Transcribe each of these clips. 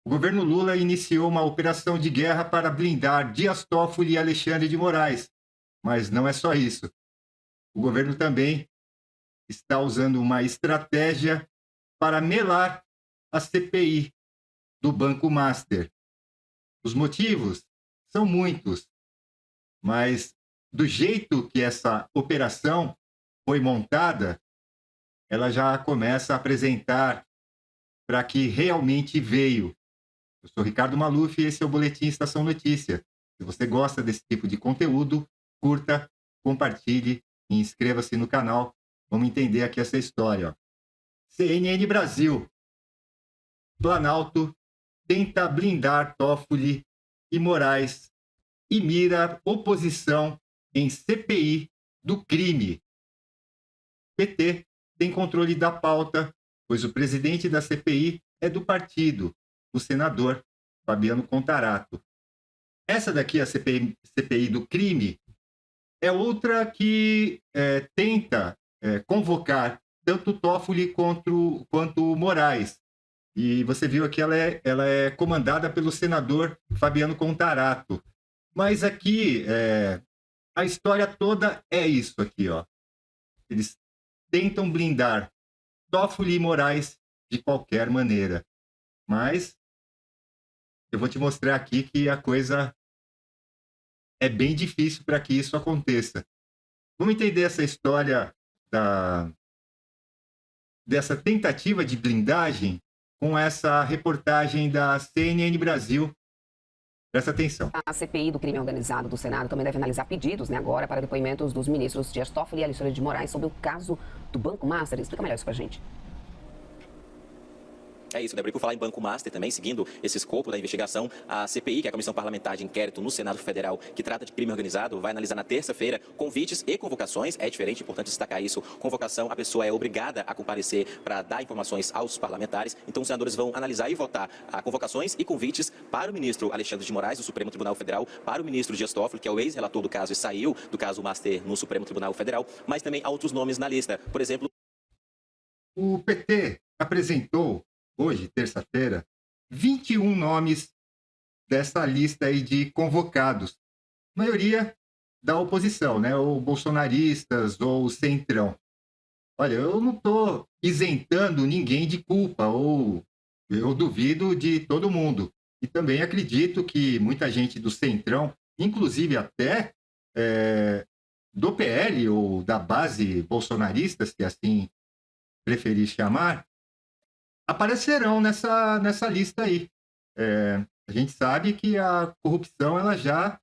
O governo Lula iniciou uma operação de guerra para blindar Dias Toffoli e Alexandre de Moraes. Mas não é só isso. O governo também está usando uma estratégia para melar a CPI do Banco Master. Os motivos são muitos, mas do jeito que essa operação foi montada, ela já começa a apresentar para que realmente veio. Eu sou Ricardo Maluf e esse é o Boletim Estação Notícia. Se você gosta desse tipo de conteúdo, curta, compartilhe e inscreva-se no canal. Vamos entender aqui essa história. Ó. CNN Brasil. Planalto tenta blindar Toffoli e Moraes e mira oposição em CPI do crime. PT tem controle da pauta, pois o presidente da CPI é do partido, o senador Fabiano Contarato. Essa daqui, a CPI do crime, é outra que tenta convocar tanto Toffoli quanto Moraes. E você viu aqui, ela é comandada pelo senador Fabiano Contarato. Mas aqui, a história toda é isso aqui, ó. Eles tentam blindar Toffoli e Moraes de qualquer maneira. Mas eu vou te mostrar aqui que a coisa é bem difícil para que isso aconteça. Vamos entender essa história dessa tentativa de blindagem com essa reportagem da CNN Brasil. Presta atenção. A CPI do crime organizado do Senado também deve analisar pedidos, agora para depoimentos dos ministros Dias Toffoli e Alexandre de Moraes sobre o caso do Banco Master. Explica melhor isso pra gente. É isso, Débora. E por falar em Banco Master também, seguindo esse escopo da investigação, a CPI, que é a Comissão Parlamentar de Inquérito no Senado Federal, que trata de crime organizado, vai analisar na terça-feira convites e convocações. É diferente, importante destacar isso. Convocação, a pessoa é obrigada a comparecer para dar informações aos parlamentares. Então, os senadores vão analisar e votar a convocações e convites para o ministro Alexandre de Moraes, do Supremo Tribunal Federal, para o ministro Dias Toffoli, que é o ex-relator do caso e saiu do caso Master no Supremo Tribunal Federal, mas também há outros nomes na lista. Por exemplo, o PT apresentou hoje, terça-feira, 21 nomes dessa lista aí de convocados. A maioria da oposição, né? Ou bolsonaristas, ou centrão. Olha, eu não estou isentando ninguém de culpa, ou eu duvido de todo mundo. E também acredito que muita gente do centrão, inclusive até do PL ou da base bolsonarista, se assim preferir chamar, aparecerão nessa lista aí. A gente sabe que a corrupção ela já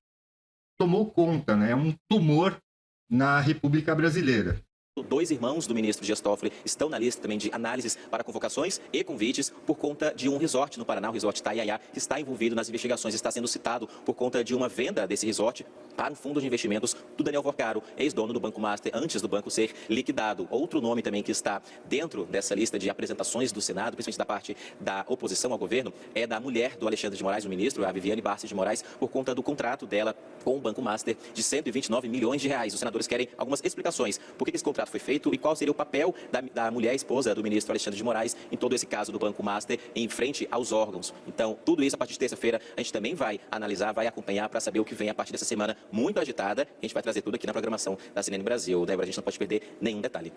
tomou conta, né? É um tumor na República Brasileira. dois irmãos do ministro Dias Toffoli estão na lista também de análises para convocações e convites por conta de um resort no Paraná, o Resort Taiaiá, que está envolvido nas investigações, está sendo citado por conta de uma venda desse resort para um fundo de investimentos do Daniel Vorcaro, ex-dono do Banco Master, antes do banco ser liquidado. Outro nome também que está dentro dessa lista de apresentações do Senado, principalmente da parte da oposição ao governo, é da mulher do Alexandre de Moraes, o ministro, a Viviane Barça de Moraes, por conta do contrato dela com o Banco Master de 129 milhões de reais. Os senadores querem algumas explicações. Por que esse contrato foi feito e qual seria o papel da mulher esposa do ministro Alexandre de Moraes em todo esse caso do Banco Master em frente aos órgãos. Então, tudo isso a partir de terça-feira a gente também vai analisar, vai acompanhar para saber o que vem a partir dessa semana muito agitada. A gente vai trazer tudo aqui na programação da CNN Brasil. Débora, a gente não pode perder nenhum detalhe.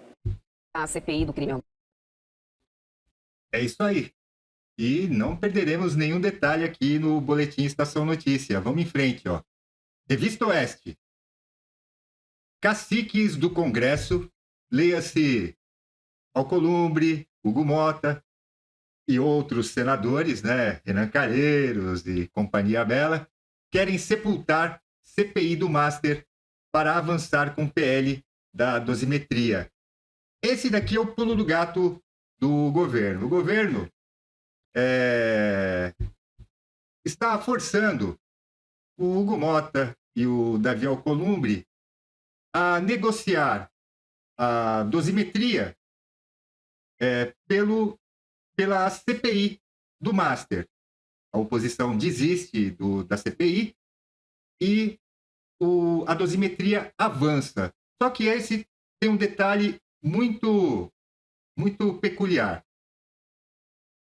A CPI do crime. É isso aí. E não perderemos nenhum detalhe aqui no Boletim Estação Notícia. Vamos em frente, ó. Revista Oeste. Caciques do Congresso, leia-se Alcolumbre, Hugo Mota e outros senadores, né, Renan Calheiros e companhia bela, querem sepultar CPI do Master para avançar com o PL da dosimetria. Esse daqui é o pulo do gato do governo. O governo está forçando o Hugo Mota e o Davi Alcolumbre a negociar a dosimetria pela CPI do Master. A oposição desiste da CPI e a dosimetria avança. Só que esse tem um detalhe muito, muito peculiar.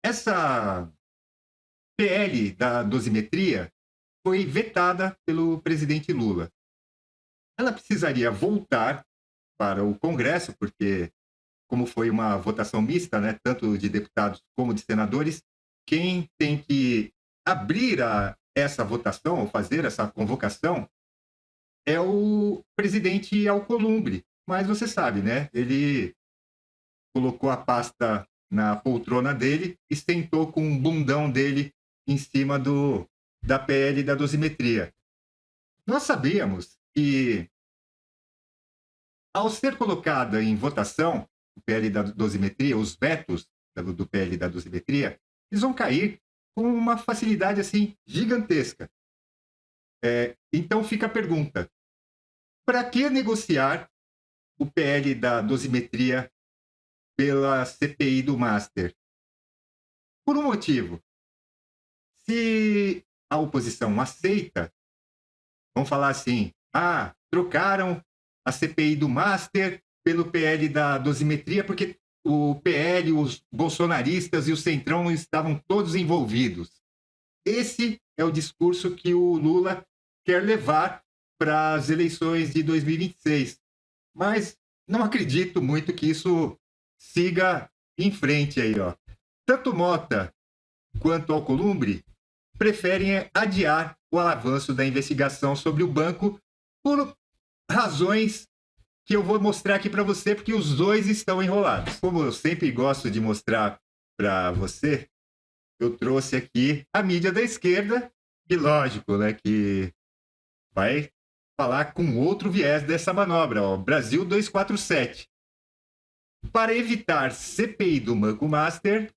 Essa PL da dosimetria foi vetada pelo presidente Lula. Ela precisaria voltar para o Congresso, porque, como foi uma votação mista, né, tanto de deputados como de senadores, quem tem que abrir essa votação, ou fazer essa convocação, é o presidente Alcolumbre. Mas você sabe, né? Ele colocou a pasta na poltrona dele e sentou com o bundão dele em cima da PL da dosimetria. Nós sabíamos que, ao ser colocada em votação o PL da dosimetria, os vetos do PL da dosimetria, eles vão cair com uma facilidade assim gigantesca. Então fica a pergunta: para que negociar o PL da dosimetria pela CPI do Master? Por um motivo. Se a oposição aceita, vão falar assim: trocaram a CPI do Master pelo PL da dosimetria porque o PL, os bolsonaristas e o Centrão estavam todos envolvidos. Esse é o discurso que o Lula quer levar para as eleições de 2026. Mas não acredito muito que isso siga em frente aí, ó. Tanto Mota quanto Alcolumbre preferem adiar o avanço da investigação sobre o banco por razões que eu vou mostrar aqui para você, porque os dois estão enrolados. Como eu sempre gosto de mostrar para você, eu trouxe aqui a mídia da esquerda, e lógico, né, que vai falar com outro viés dessa manobra, ó, Brasil 247. Para evitar CPI do Banco Master,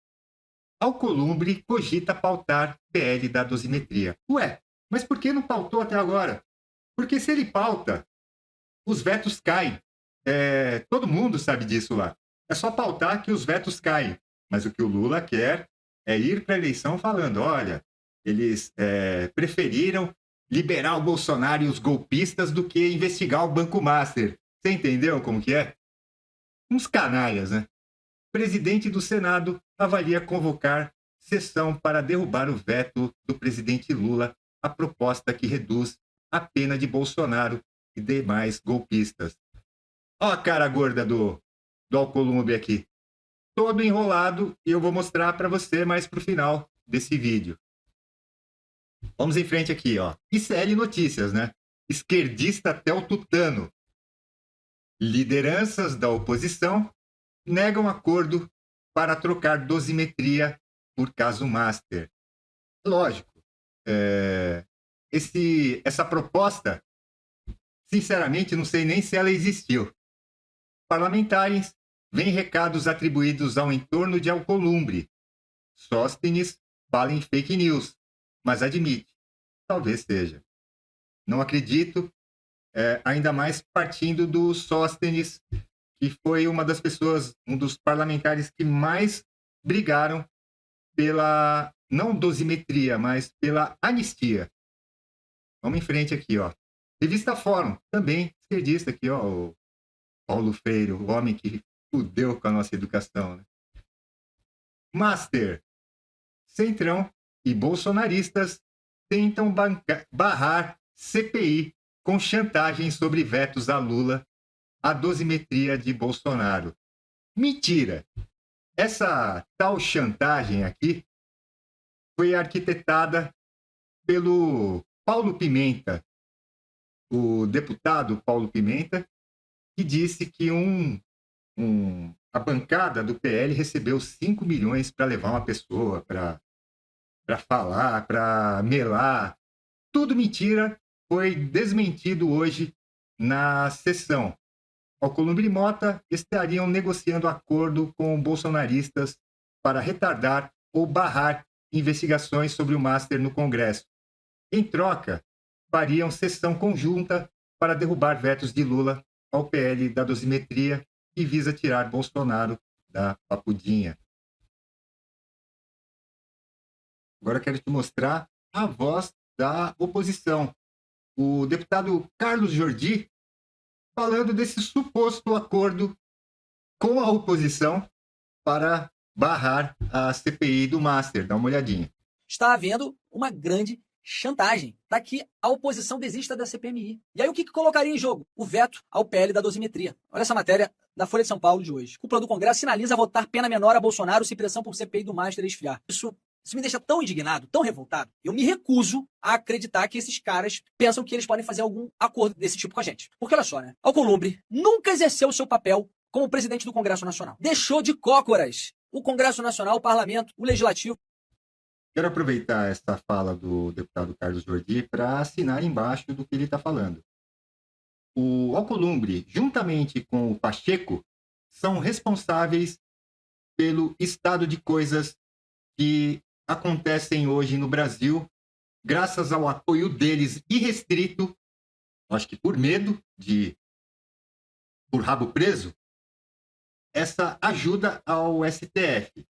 Alcolumbre cogita pautar PL da dosimetria. Ué, mas por que não pautou até agora? Porque se ele pauta, os vetos caem. Todo mundo sabe disso lá. É só pautar que os vetos caem. Mas o que o Lula quer é ir para a eleição falando: olha, eles preferiram liberar o Bolsonaro e os golpistas do que investigar o Banco Master. Você entendeu como que é? Uns canalhas, né? O presidente do Senado avalia convocar sessão para derrubar o veto do presidente Lula à proposta que reduz a pena de Bolsonaro e demais golpistas. Ó a cara gorda do Alcolumbre aqui. Todo enrolado, e eu vou mostrar para você mais pro final desse vídeo. Vamos em frente aqui, ó. ICL Notícias, né? Esquerdista até o tutano. Lideranças da oposição negam acordo para trocar dosimetria por caso Master. Lógico, essa proposta, sinceramente, não sei nem se ela existiu. Parlamentares veem recados atribuídos ao entorno de Alcolumbre. Sóstenes fala em fake news, mas admite, talvez seja. Não acredito, ainda mais partindo do Sóstenes, que foi uma das pessoas, um dos parlamentares que mais brigaram pela, não dosimetria, mas pela anistia. Vamos em frente aqui, ó. Revista Fórum, também esquerdista aqui, ó, o Paulo Freire, o homem que fudeu com a nossa educação, né? Master, Centrão e bolsonaristas tentam barrar CPI com chantagem sobre vetos a Lula, a dosimetria de Bolsonaro. Mentira! Essa tal chantagem aqui foi arquitetada pelo Paulo Pimenta, o deputado Paulo Pimenta, que disse que a bancada do PL recebeu 5 milhões para levar uma pessoa, para falar, para melar. Tudo mentira, foi desmentido hoje na sessão. Alcolumbre e Mota estariam negociando acordo com bolsonaristas para retardar ou barrar investigações sobre o Master no Congresso. Em troca, fariam sessão conjunta para derrubar vetos de Lula ao PL da dosimetria que visa tirar Bolsonaro da papudinha. Agora quero te mostrar a voz da oposição. O deputado Carlos Jordi falando desse suposto acordo com a oposição para barrar a CPI do Master. Dá uma olhadinha. está havendo uma grande chantagem para que a oposição desista da CPMI. E aí o que colocaria em jogo? O veto ao PL da dosimetria. Olha essa matéria da Folha de São Paulo de hoje. Cúpula do Congresso sinaliza votar pena menor a Bolsonaro se pressão por CPI do Master esfriar. Isso me deixa tão indignado, tão revoltado. Eu me recuso a acreditar que esses caras pensam que eles podem fazer algum acordo desse tipo com a gente. Porque olha só, né? Alcolumbre nunca exerceu o seu papel como presidente do Congresso Nacional. Deixou de cócoras o Congresso Nacional, o Parlamento, o Legislativo. Quero aproveitar essa fala do deputado Carlos Jordi para assinar embaixo do que ele está falando. O Alcolumbre, juntamente com o Pacheco, são responsáveis pelo estado de coisas que acontecem hoje no Brasil, graças ao apoio deles irrestrito, acho que por medo por rabo preso, essa ajuda ao STF.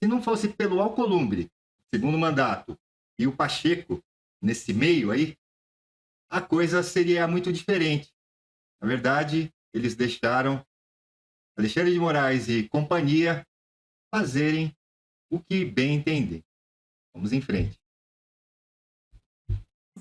Se não fosse pelo Alcolumbre, segundo mandato, e o Pacheco, nesse meio aí, a coisa seria muito diferente. Na verdade, eles deixaram Alexandre de Moraes e companhia fazerem o que bem entendem. Vamos em frente.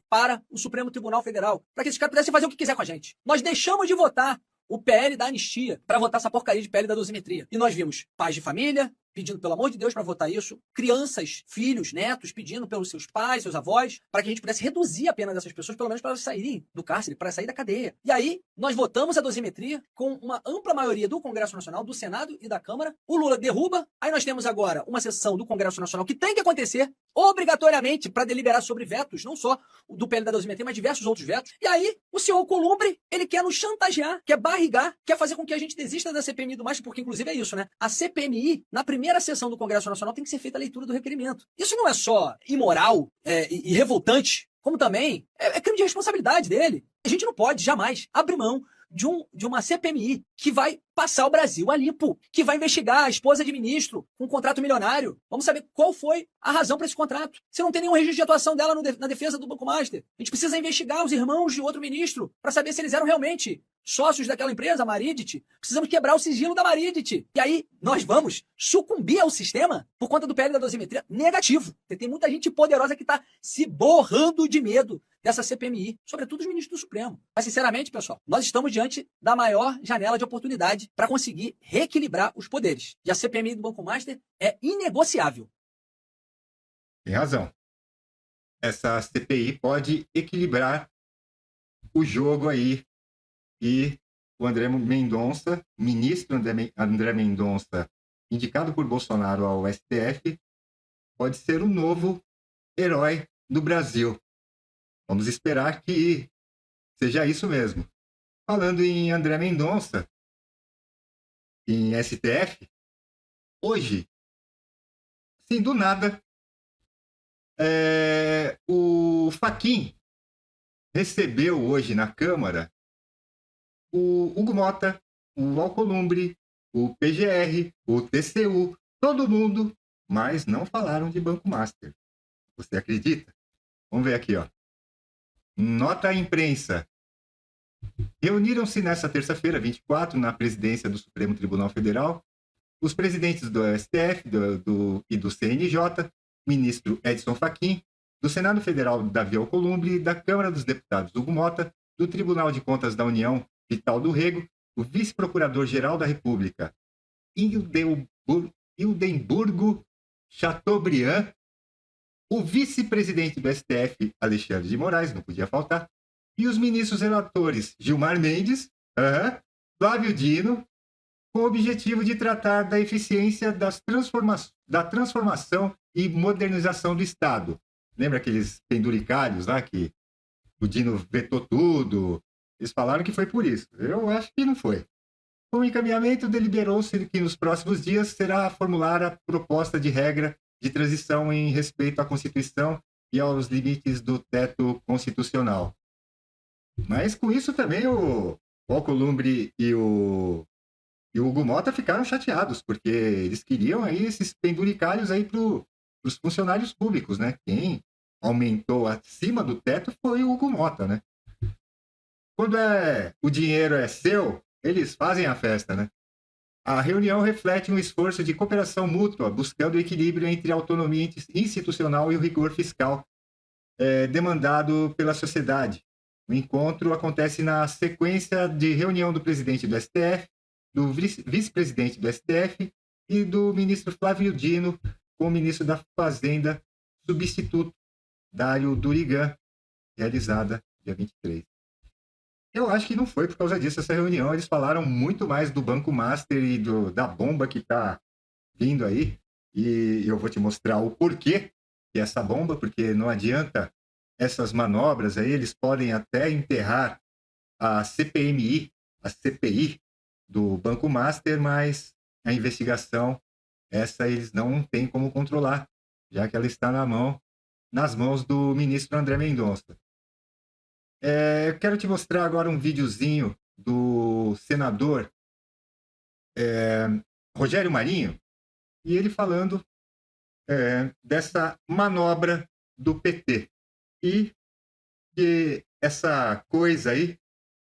Para o Supremo Tribunal Federal, para que esses caras pudessem fazer o que quiser com a gente. Nós deixamos de votar o PL da anistia para votar essa porcaria de PL da dosimetria. E nós vimos pais de família pedindo, pelo amor de Deus, para votar isso, crianças, filhos, netos pedindo pelos seus pais, seus avós, para que a gente pudesse reduzir a pena dessas pessoas, pelo menos para elas saírem do cárcere, para sair da cadeia. E aí, nós votamos a dosimetria com uma ampla maioria do Congresso Nacional, do Senado e da Câmara. O Lula derruba. Aí nós temos agora uma sessão do Congresso Nacional que tem que acontecer obrigatoriamente para deliberar sobre vetos, não só o do PL da dosimetria, mas diversos outros vetos. E aí, o senhor Alcolumbre, ele quer nos chantagear, quer barrigar, quer fazer com que a gente desista da CPMI do Master, porque inclusive é isso, né? A CPMI, na primeira sessão do Congresso Nacional, tem que ser feita a leitura do requerimento. Isso não é só imoral e revoltante, como também é crime de responsabilidade dele. A gente não pode jamais abrir mão de uma CPMI que vai passar o Brasil a limpo, que vai investigar a esposa de ministro com um contrato milionário. Vamos saber qual foi a razão para esse contrato. Se não tem nenhum registro de atuação dela na defesa do Banco Master. A gente precisa investigar os irmãos de outro ministro para saber se eles eram realmente sócios daquela empresa, a Maridit. Precisamos quebrar o sigilo da Maridit. E aí nós vamos sucumbir ao sistema por conta do PL da dosimetria negativo. Tem muita gente poderosa que está se borrando de medo dessa CPMI, sobretudo os ministros do Supremo. Mas, sinceramente, pessoal, nós estamos diante da maior janela de oportunidade para conseguir reequilibrar os poderes. E a CPMI do Banco Master é inegociável. Tem razão. Essa CPI pode equilibrar o jogo aí. E o André Mendonça, ministro André Mendonça, indicado por Bolsonaro ao STF, pode ser o novo herói do Brasil. Vamos esperar que seja isso mesmo. Falando em André Mendonça, em STF, hoje, assim, do nada, o Fachin recebeu hoje na Câmara o Hugo Mota, o Alcolumbre, o PGR, o TCU, todo mundo, mas não falaram de Banco Master. Você acredita? Vamos ver aqui, ó. Nota à imprensa. Reuniram-se nesta terça-feira, 24, na presidência do Supremo Tribunal Federal, os presidentes do STF e do CNJ, ministro Edson Fachin, do Senado Federal Davi Alcolumbre e da Câmara dos Deputados Hugo Mota, do Tribunal de Contas da União Vital do Rego, o vice-procurador-geral da República, Hildenburgo Chateaubriand, o vice-presidente do STF, Alexandre de Moraes, não podia faltar, e os ministros relatores Gilmar Mendes, Flávio Dino, com o objetivo de tratar da eficiência da transformação e modernização do Estado. Lembra aqueles penduricalhos lá que o Dino vetou tudo? Eles falaram que foi por isso. Eu acho que não foi. Com o encaminhamento, deliberou-se que nos próximos dias será formular a proposta de regra de transição em respeito à Constituição e aos limites do teto constitucional. Mas com isso também o Alcolumbre e o Hugo Mota ficaram chateados, porque eles queriam aí esses penduricalhos aí para os funcionários públicos, né? Quem aumentou acima do teto foi o Hugo Mota, né? Quando o dinheiro é seu, eles fazem a festa, né? A reunião reflete um esforço de cooperação mútua, buscando o equilíbrio entre a autonomia institucional e o rigor fiscal demandado pela sociedade. O encontro acontece na sequência de reunião do presidente do STF, do vice-presidente do STF e do ministro Flávio Dino com o ministro da Fazenda substituto, Dário Durigan, realizada dia 23. Eu acho que não foi por causa disso essa reunião. Eles falaram muito mais do Banco Master e da bomba que está vindo aí. E eu vou te mostrar o porquê que essa bomba, porque não adianta essas manobras aí, eles podem até enterrar a CPMI, a CPI do Banco Master, mas a investigação, essa eles não têm como controlar, já que ela está nas mãos do ministro André Mendonça. Eu quero te mostrar agora um videozinho do senador Rogério Marinho, e ele falando dessa manobra do PT. E que essa coisa aí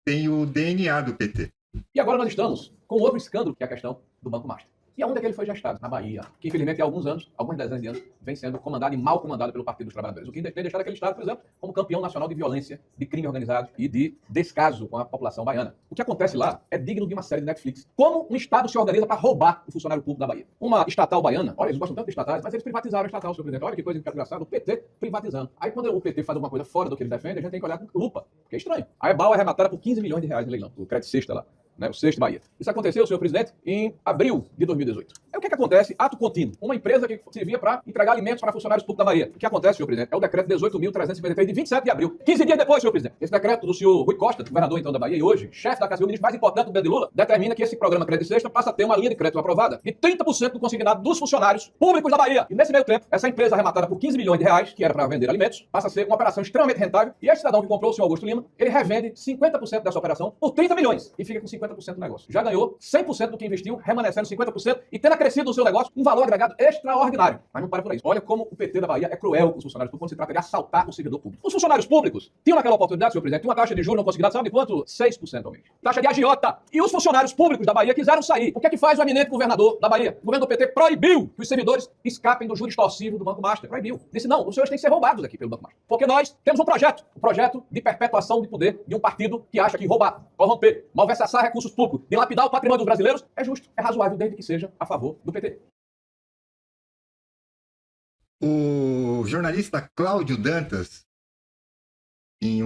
tem o DNA do PT. E agora nós estamos com outro escândalo, que é a questão do Banco Master. E aonde é que ele foi gestado? Na Bahia, que infelizmente há alguns anos, algumas dezenas de anos, vem sendo comandado e mal comandado pelo Partido dos Trabalhadores. O que tem deixado aquele Estado, por exemplo, como campeão nacional de violência, de crime organizado e de descaso com a população baiana. O que acontece lá é digno de uma série de Netflix. Como um Estado se organiza para roubar o funcionário público da Bahia. Uma estatal baiana, olha, eles gostam tanto de estatais, mas eles privatizaram a estatal, senhor presidente. Olha que coisa engraçada, o PT privatizando. Aí quando o PT faz alguma coisa fora do que ele defende, a gente tem que olhar com lupa, porque é estranho. A Ebal é arrematada por 15 milhões de reais no leilão, o crédito sexta lá. O Sexto Bahia. Isso aconteceu, senhor presidente, em abril de 2018. Aí o que acontece? Ato contínuo. Uma empresa que servia para entregar alimentos para funcionários públicos da Bahia. O que acontece, senhor presidente? É o decreto 18.353 de 27 de abril. 15 dias depois, senhor presidente. Esse decreto do senhor Rui Costa, governador então da Bahia e hoje, chefe da Casa Civil, ministro mais importante do governo de Lula, determina que esse programa Crédito Sexta passa a ter uma linha de crédito aprovada de 30% do consignado dos funcionários públicos da Bahia. E nesse meio tempo, essa empresa arrematada por 15 milhões de reais, que era para vender alimentos, passa a ser uma operação extremamente rentável. E esse cidadão que comprou, o senhor Augusto Lima, ele revende 50% dessa operação por 30 milhões e fica com 50% do negócio. Já ganhou 100% do que investiu, remanescendo 50% e tendo acrescido no seu negócio um valor agregado extraordinário. Mas não para por aí. Olha como o PT da Bahia é cruel com os funcionários públicos quando se trata de assaltar o servidor público. Os funcionários públicos tinham naquela oportunidade, senhor presidente, uma taxa de juros não consignada, sabe de quanto? 6% ao mês. Taxa de agiota. E os funcionários públicos da Bahia quiseram sair. O que é que faz o eminente governador da Bahia? O governo do PT proibiu que os servidores escapem do juro extorsivo do Banco Master. Proibiu. Disse, não, os senhores têm que ser roubados aqui pelo Banco Master. Porque nós temos um projeto de perpetuação de poder de um partido que acha que roubar, corromper, malversaçar recursos públicos, dilapidar o patrimônio dos brasileiros é justo, é razoável, desde que seja a favor do PT. O jornalista Cláudio Dantas, em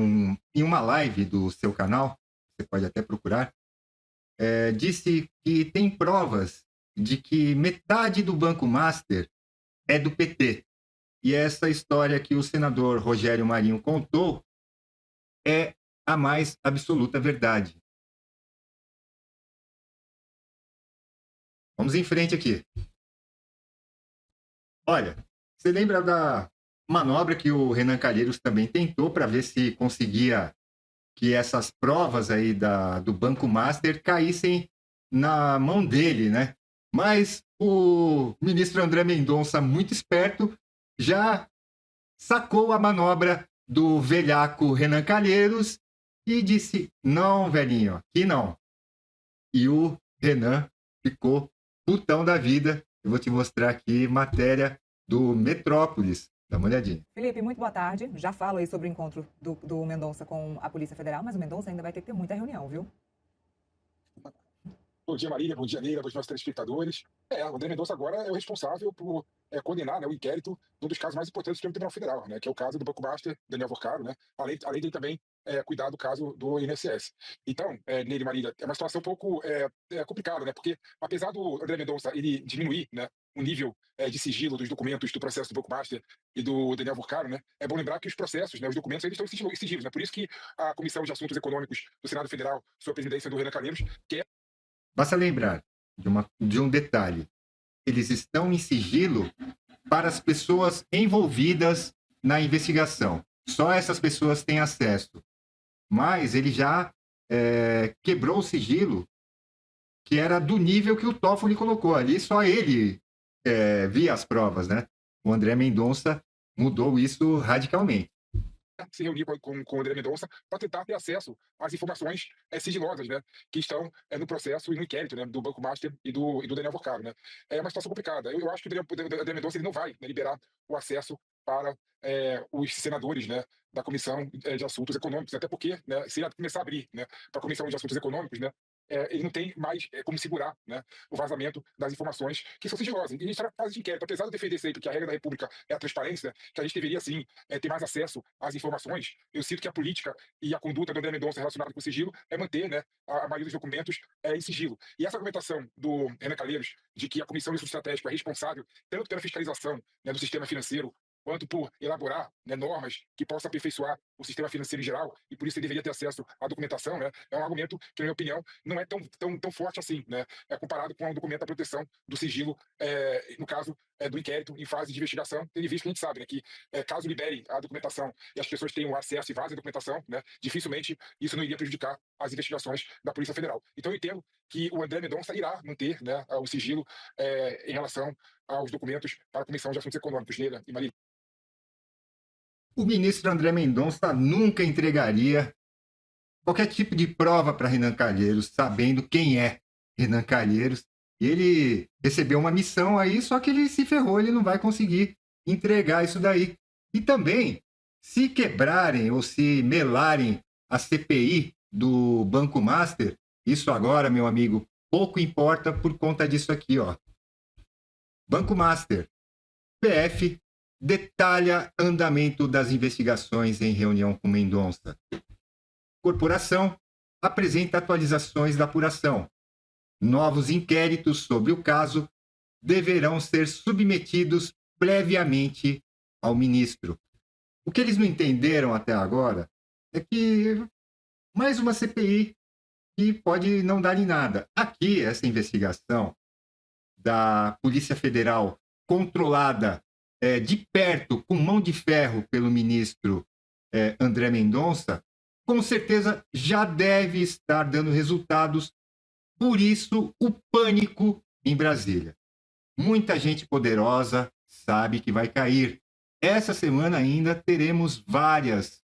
uma live do seu canal, você pode até procurar, disse que tem provas de que metade do Banco Master é do PT. E essa história que o senador Rogério Marinho contou é a mais absoluta verdade. Vamos em frente aqui. Olha, você lembra da manobra que o Renan Calheiros também tentou para ver se conseguia que essas provas aí do Banco Master caíssem na mão dele, né? Mas o ministro André Mendonça, muito esperto, já sacou a manobra do velhaco Renan Calheiros e disse, não, velhinho, aqui não. E o Renan ficou putão da vida. Eu vou te mostrar aqui matéria do Metrópolis. Dá uma olhadinha. Felipe, muito boa tarde. Já falo aí sobre o encontro do Mendonça com a Polícia Federal, mas o Mendonça ainda vai ter que ter muita reunião, viu? Bom dia, Marília. Bom dia, Neira, para os nossos telespectadores. O André Mendonça agora é o responsável por condenar, né, o inquérito de um dos casos mais importantes do Supremo Tribunal Federal, né, que é o caso do Banco Master, Daniel Vorcaro, né, além de ele também cuidar do caso do INSS. Então, Neira e Marília, é uma situação um pouco complicada, né, porque apesar do André Mendonça ele diminuir, né, o nível de sigilo dos documentos do processo do Banco Master e do Daniel Vorcaro, né, é bom lembrar que os processos, né, os documentos, eles estão em sigilo, né, por isso que a Comissão de Assuntos Econômicos do Senado Federal, sob a presidência do Renan Calheiros, quer... Basta lembrar de um detalhe. Eles estão em sigilo para as pessoas envolvidas na investigação. Só essas pessoas têm acesso. Mas ele já quebrou o sigilo, que era do nível que o Toffoli colocou ali. Só ele via as provas, né? O André Mendonça mudou isso radicalmente. se reunir com o André Mendonça para tentar ter acesso às informações sigilosas, né, que estão no processo e no inquérito, né, do Banco Master e do Daniel Vorcaro, né. É uma situação complicada. Eu acho que o André Mendonça ele não vai, né, liberar o acesso para os senadores, né, da Comissão de Assuntos Econômicos, até porque, né, se ele começar a abrir, né, para a Comissão de Assuntos Econômicos, né, ele não tem mais como segurar, né, o vazamento das informações que são sigilosas. E a gente está na fase de inquérito. Apesar de eu defender sempre que a regra da República é a transparência, que a gente deveria, sim, ter mais acesso às informações, eu sinto que a política e a conduta do André Mendonça relacionada com o sigilo é manter, né, a maioria dos documentos em sigilo. E essa argumentação do Renan Calheiros de que a Comissão de Estudo Estratégico é responsável tanto pela fiscalização, né, do sistema financeiro quanto por elaborar, né, normas que possam aperfeiçoar o sistema financeiro em geral, e por isso ele deveria ter acesso à documentação, né, é um argumento que, na minha opinião, não é tão forte assim, né, comparado com o documento da proteção do sigilo, no caso do inquérito em fase de investigação, tendo visto que a gente sabe, né, que caso libere a documentação e as pessoas tenham acesso e vazem a documentação, né, dificilmente isso não iria prejudicar as investigações da Polícia Federal. Então eu entendo que o André Mendonça irá manter, né, o sigilo em relação aos documentos para a Comissão de Assuntos Econômicos, Neila e Marília. O ministro André Mendonça nunca entregaria qualquer tipo de prova para Renan Calheiros, sabendo quem é Renan Calheiros. Ele recebeu uma missão aí, só que ele se ferrou, ele não vai conseguir entregar isso daí. E também, se quebrarem ou se melarem a CPI do Banco Master, isso agora, meu amigo, pouco importa por conta disso aqui, ó. Banco Master, PF detalha andamento das investigações em reunião com Mendonça. Corporação apresenta atualizações da apuração. Novos inquéritos sobre o caso deverão ser submetidos previamente ao ministro. O que eles não entenderam até agora é que mais uma CPI que pode não dar em nada. Aqui, essa investigação da Polícia Federal, controlada de perto, com mão de ferro pelo ministro André Mendonça, com certeza já deve estar dando resultados. Por isso, o pânico em Brasília. Muita gente poderosa sabe que vai cair. Essa semana ainda teremos várias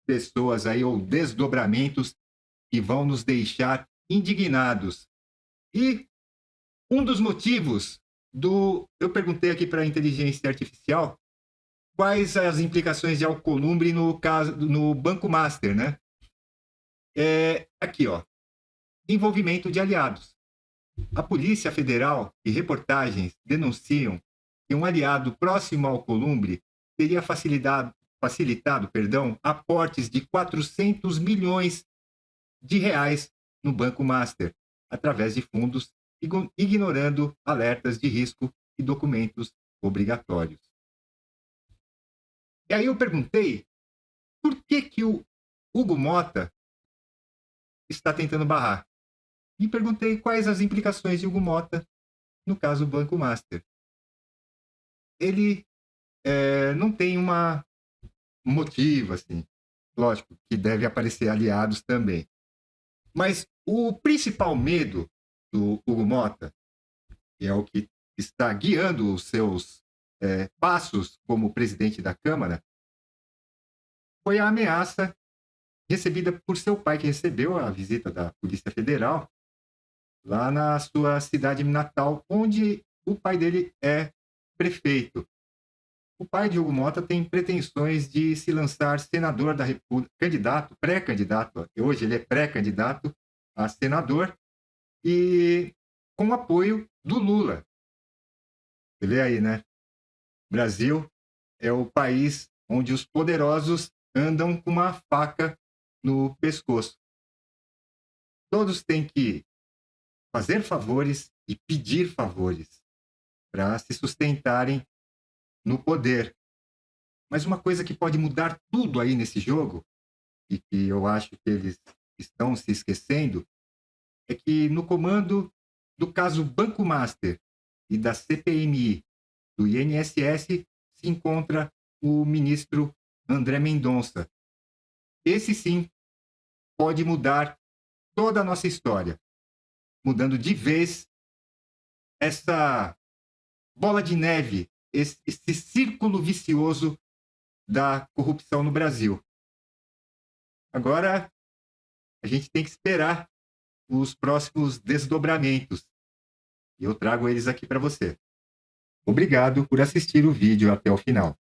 pessoas aí, ou desdobramentos, que vão nos deixar indignados. E um dos motivos eu perguntei aqui para a inteligência artificial quais as implicações de Alcolumbre no Banco Master, né? Aqui, ó. Envolvimento de aliados. A Polícia Federal e reportagens denunciam que um aliado próximo ao Alcolumbre teria facilitado, aportes de 400 milhões de reais no Banco Master, através de fundos, ignorando alertas de risco e documentos obrigatórios. E aí eu perguntei por que o Hugo Motta está tentando barrar. E perguntei quais as implicações de Hugo Motta no caso do Banco Master. Ele não tem um motivo, assim. Lógico que deve aparecer aliados também. Mas o principal medo do Hugo Motta, que é o que está guiando os seus passos como presidente da Câmara, foi a ameaça recebida por seu pai, que recebeu a visita da Polícia Federal lá na sua cidade natal, onde o pai dele é prefeito. O pai de Hugo Motta tem pretensões de se lançar senador da República, pré-candidato, hoje ele é pré-candidato a senador, e com apoio do Lula. Você vê aí, né? Brasil é o país onde os poderosos andam com uma faca no pescoço. Todos têm que fazer favores e pedir favores para se sustentarem no poder. Mas uma coisa que pode mudar tudo aí nesse jogo, e que eu acho que eles estão se esquecendo, é que no comando do caso Banco Master e da CPMI do INSS se encontra o ministro André Mendonça. Esse sim pode mudar toda a nossa história, mudando de vez essa bola de neve, esse círculo vicioso da corrupção no Brasil. Agora, a gente tem que esperar os próximos desdobramentos. E eu trago eles aqui para você. Obrigado por assistir o vídeo até o final.